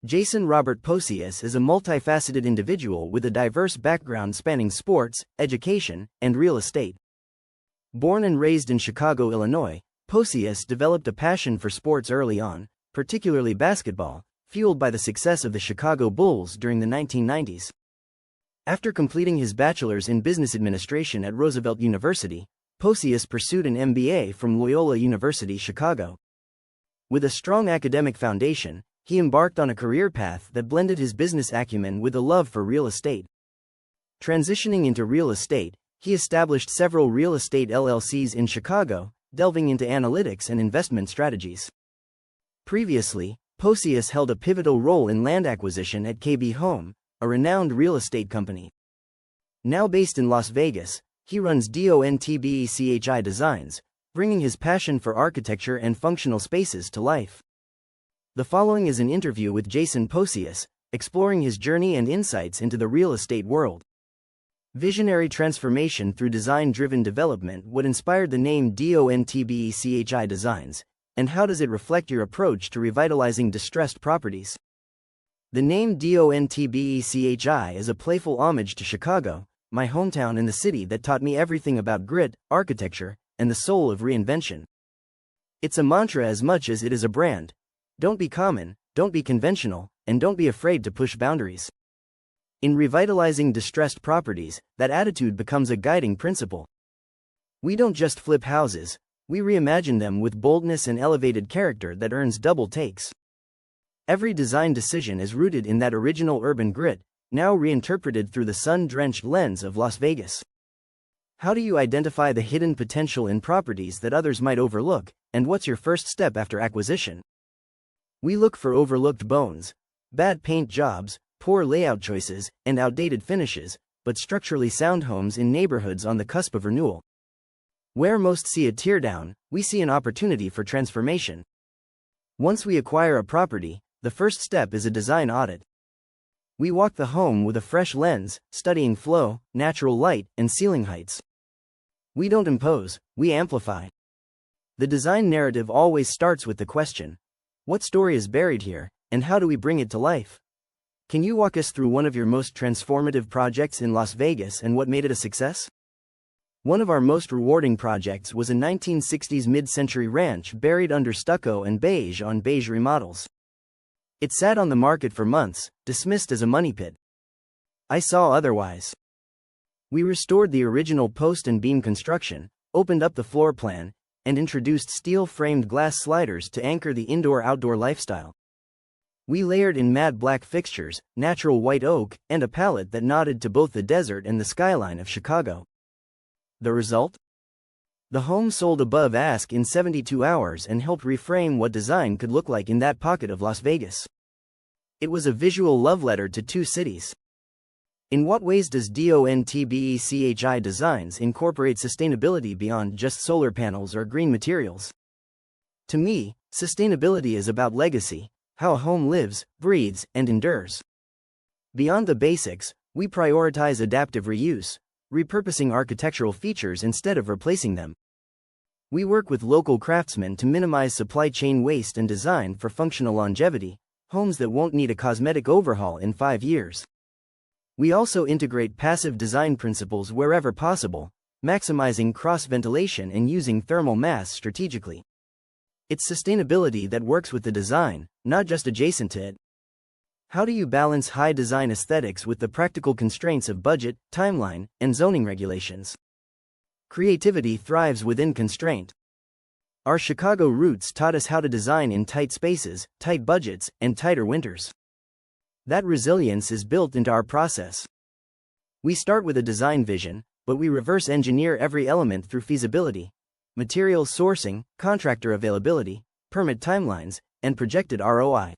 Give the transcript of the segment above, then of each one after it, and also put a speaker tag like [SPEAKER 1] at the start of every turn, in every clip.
[SPEAKER 1] Jayson Robert Pocius is a multifaceted individual with a diverse background spanning sports, education, and real estate. Born and raised in Chicago, Illinois, Pocius developed a passion for sports early on, particularly basketball, fueled by the success of the Chicago Bulls during the 1990s. After completing his bachelor's in business administration at Roosevelt University, Pocius pursued an MBA from Loyola University, Chicago. With a strong academic foundation, he embarked on a career path that blended his business acumen with a love for real estate. Transitioning into real estate, he established several real estate LLCs in Chicago, delving into analytics and investment strategies. Previously, Pocius held a pivotal role in land acquisition at KB Home, a renowned real estate company. Now based in Las Vegas, he runs DONTBECHI Designs, bringing his passion for architecture and functional spaces to life. The following is an interview with Jayson Pocius, exploring his journey and insights into the real estate world. Visionary transformation through design-driven development. What inspired the name DONTBECHI Designs, and how does it reflect your approach to revitalizing distressed properties? The name DONTBECHI is a playful homage to Chicago, my hometown and the city that taught me everything about grit, architecture, and the soul of reinvention. It's a mantra as much as it is a brand. Don't be common, don't be conventional, and don't be afraid to push boundaries. In revitalizing distressed properties, that attitude becomes a guiding principle. We don't just flip houses, we reimagine them with boldness and elevated character that earns double takes. Every design decision is rooted in that original urban grit, now reinterpreted through the sun-drenched lens of Las Vegas. How do you identify the hidden potential in properties that others might overlook, and what's your first step after acquisition? We look for overlooked bones, bad paint jobs, poor layout choices, and outdated finishes, but structurally sound homes in neighborhoods on the cusp of renewal. Where most see a teardown, we see an opportunity for transformation. Once we acquire a property, the first step is a design audit. We walk the home with a fresh lens, studying flow, natural light, and ceiling heights. We don't impose, we amplify. The design narrative always starts with the question: what story is buried here, and how do we bring it to life? Can you walk us through one of your most transformative projects in Las Vegas and what made it a success? One of our most rewarding projects was a 1960s mid-century ranch buried under stucco and beige on beige remodels. It sat on the market for months, dismissed as a money pit. I saw otherwise. We restored the original post and beam construction, opened up the floor plan, and introduced steel-framed glass sliders to anchor the indoor-outdoor lifestyle. We layered in matte black fixtures, natural white oak, and a palette that nodded to both the desert and the skyline of Chicago. The result? The home sold above ask in 72 hours and helped reframe what design could look like in that pocket of Las Vegas. It was a visual love letter to two cities. In what ways does DONTBECHI Designs incorporate sustainability beyond just solar panels or green materials? To me, sustainability is about legacy, how a home lives, breathes, and endures. Beyond the basics, we prioritize adaptive reuse, repurposing architectural features instead of replacing them. We work with local craftsmen to minimize supply chain waste and design for functional longevity, homes that won't need a cosmetic overhaul in 5 years. We also integrate passive design principles wherever possible, maximizing cross-ventilation and using thermal mass strategically. It's sustainability that works with the design, not just adjacent to it. How do you balance high design aesthetics with the practical constraints of budget, timeline, and zoning regulations? Creativity thrives within constraint. Our Chicago roots taught us how to design in tight spaces, tight budgets, and tighter winters. That resilience is built into our process. We start with a design vision, but we reverse engineer every element through feasibility, material sourcing, contractor availability, permit timelines, and projected ROI.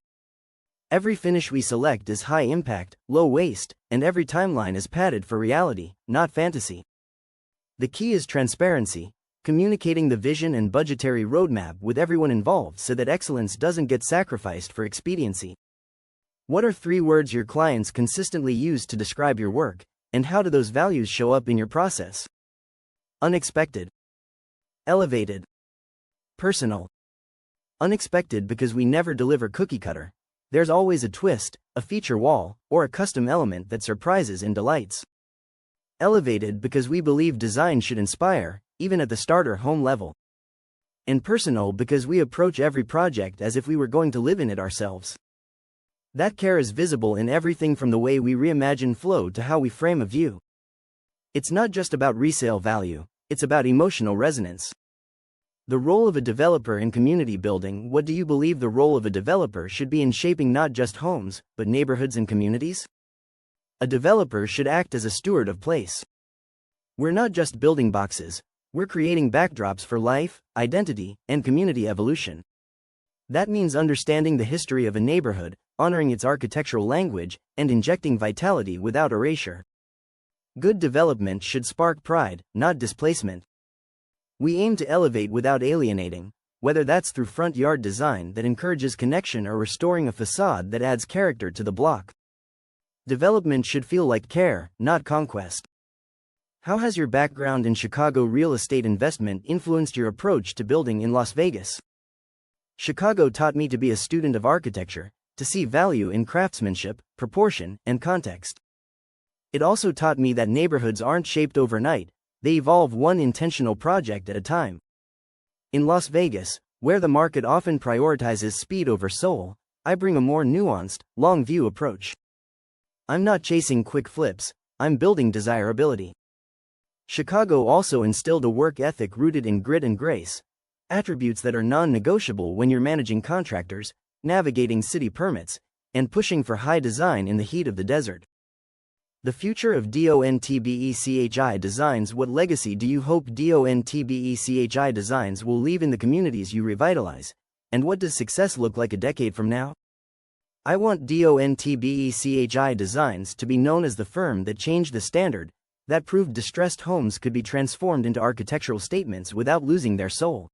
[SPEAKER 1] Every finish we select is high impact, low waste, and every timeline is padded for reality, not fantasy. The key is transparency, communicating the vision and budgetary roadmap with everyone involved so that excellence doesn't get sacrificed for expediency. What are 3 words your clients consistently use to describe your work, and how do those values show up in your process? Unexpected. Elevated. Personal. Unexpected because we never deliver cookie cutter. There's always a twist, a feature wall, or a custom element that surprises and delights. Elevated because we believe design should inspire, even at the starter home level. And personal because we approach every project as if we were going to live in it ourselves. That care is visible in everything from the way we reimagine flow to how we frame a view. It's not just about resale value, it's about emotional resonance. The role of a developer in community building. What do you believe the role of a developer should be in shaping not just homes, but neighborhoods and communities? A developer should act as a steward of place. We're not just building boxes, we're creating backdrops for life, identity, and community evolution. That means understanding the history of a neighborhood, honoring its architectural language, and injecting vitality without erasure. Good development should spark pride, not displacement. We aim to elevate without alienating, whether that's through front yard design that encourages connection or restoring a facade that adds character to the block. Development should feel like care, not conquest. How has your background in Chicago real estate investment influenced your approach to building in Las Vegas? Chicago taught me to be a student of architecture, to see value in craftsmanship, proportion, and context. It also taught me that neighborhoods aren't shaped overnight, they evolve one intentional project at a time. In Las Vegas, where the market often prioritizes speed over soul, I bring a more nuanced, long-view approach. I'm not chasing quick flips, I'm building desirability. Chicago also instilled a work ethic rooted in grit and grace, attributes that are non-negotiable when you're managing contractors, navigating city permits, and pushing for high design in the heat of the desert. The future of DONTBECHI Designs. What legacy do you hope DONTBECHI Designs will leave in the communities you revitalize, and what does success look like a decade from now? I want DONTBECHI Designs to be known as the firm that changed the standard, that proved distressed homes could be transformed into architectural statements without losing their soul.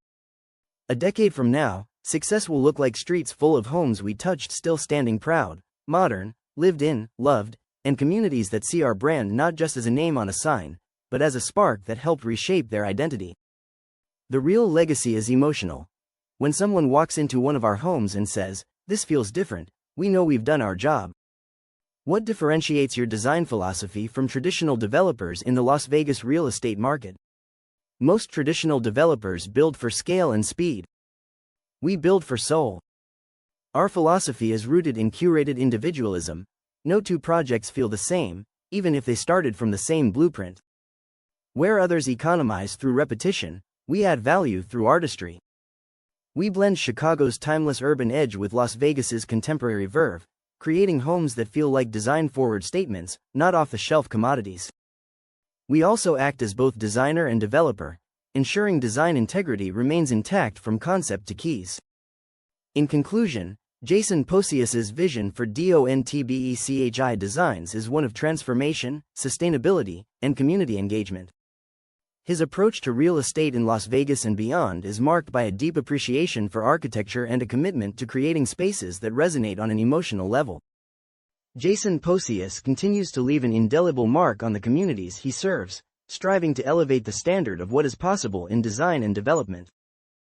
[SPEAKER 1] A decade from now, success will look like streets full of homes we touched still standing proud, modern, lived in, loved, and communities that see our brand not just as a name on a sign, but as a spark that helped reshape their identity. The real legacy is emotional. When someone walks into one of our homes and says, "This feels different," we know we've done our job. What differentiates your design philosophy from traditional developers in the Las Vegas real estate market? Most traditional developers build for scale and speed. We build for soul. Our philosophy is rooted in curated individualism. No two projects feel the same, even if they started from the same blueprint. Where others economize through repetition, we add value through artistry. We blend Chicago's timeless urban edge with Las Vegas's contemporary verve, creating homes that feel like design-forward statements, not off-the-shelf commodities. We also act as both designer and developer, ensuring design integrity remains intact from concept to keys. In conclusion, Jayson Pocius's vision for DONTBECHI Designs is one of transformation, sustainability, and community engagement. His approach to real estate in Las Vegas and beyond is marked by a deep appreciation for architecture and a commitment to creating spaces that resonate on an emotional level. Jayson Pocius continues to leave an indelible mark on the communities he serves, striving to elevate the standard of what is possible in design and development.